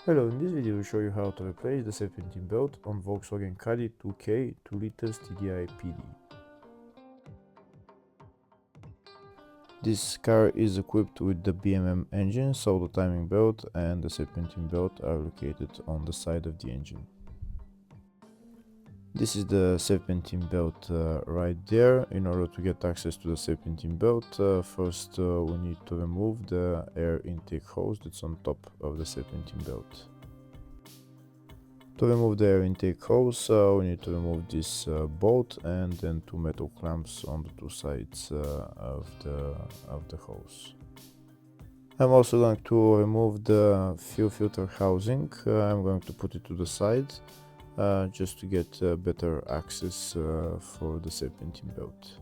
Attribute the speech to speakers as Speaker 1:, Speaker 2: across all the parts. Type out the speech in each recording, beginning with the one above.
Speaker 1: Hello, in this video we show you how to replace the serpentine belt on Volkswagen Caddy 2K 2 liters TDI PD. This car is equipped with the BMM engine, so the timing belt and the serpentine belt are located on the side of the engine. This is the serpentine belt right there. In order to get access to the serpentine belt, first we need to remove the air intake hose that's on top of the serpentine belt. To remove the air intake hose, we need to remove this bolt and then two metal clamps on the two sides of the hose. I'm also going to remove the fuel filter housing. I'm going to put it to the side just to get better access for the serpentine belt.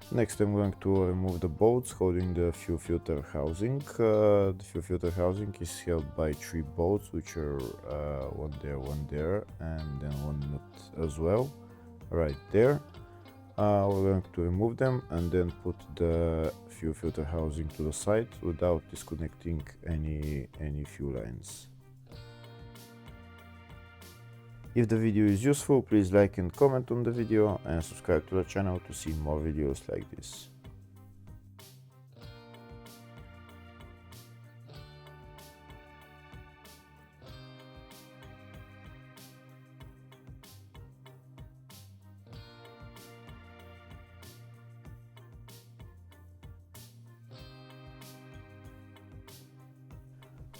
Speaker 1: Next, I'm going to remove the bolts holding the fuel filter housing. The fuel filter housing is held by three bolts, which are one there, and then one nut as well, right there. We're going to remove them and then put the fuel filter housing to the side without disconnecting any fuel lines. If the video is useful, please like and comment on the video and subscribe to the channel to see more videos like this.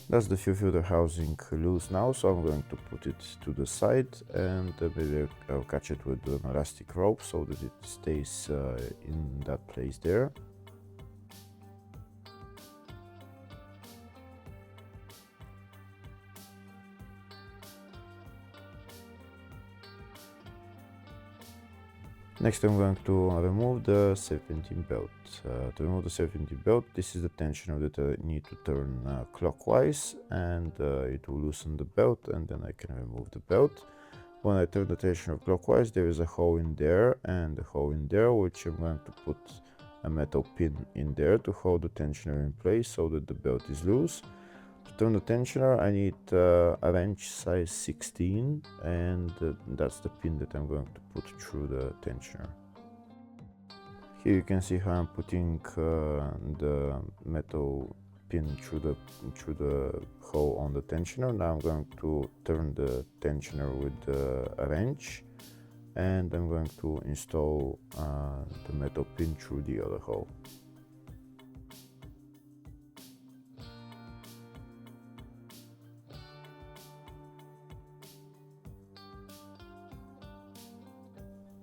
Speaker 1: That's the fuel filter housing loose now, so I'm going to put it to the side and maybe I'll catch it with an elastic rope so that it stays in that place there. Next, I'm going to remove the serpentine belt. To remove the serpentine belt, this is the tensioner that I need to turn clockwise, and it will loosen the belt, and then I can remove the belt. When I turn the tensioner clockwise, there is a hole in there and a hole in there, which I'm going to put a metal pin in there to hold the tensioner in place so that the belt is loose. To turn the tensioner, I need a wrench size 16, and that's the pin that I'm going to put through the tensioner. Here you can see how I'm putting the metal pin through the hole on the tensioner. Now I'm going to turn the tensioner with a wrench, and I'm going to install the metal pin through the other hole.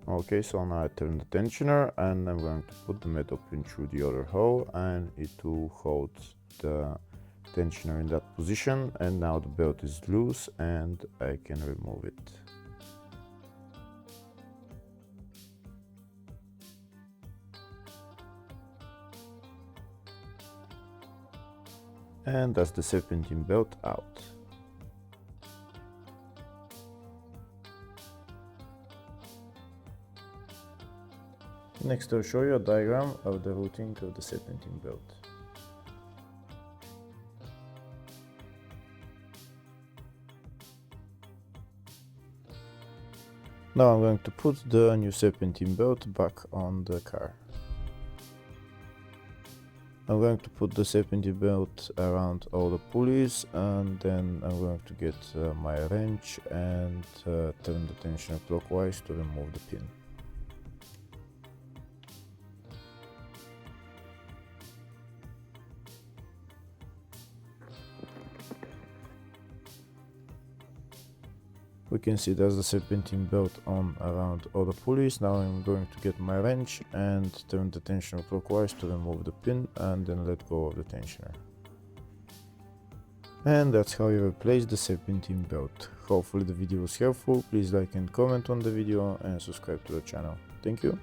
Speaker 1: Okay, so now I turn the tensioner and I'm going to put the metal pin through the other hole, and it will hold the tensioner in that position, and now the belt is loose and I can remove it. And that's the serpentine belt out. Next, I'll show you a diagram of the routing of the serpentine belt. Now I'm going to put the new serpentine belt back on the car. I'm going to put the serpentine belt around all the pulleys, and then I'm going to get my wrench and turn the tensioner clockwise to remove the pin. We can see there's the serpentine belt on around all the pulleys. Now I'm going to get my wrench and turn the tensioner clockwise to remove the pin, and then let go of the tensioner. And that's how you replace the serpentine belt. Hopefully the video was helpful. Please like and comment on the video and subscribe to the channel. Thank you.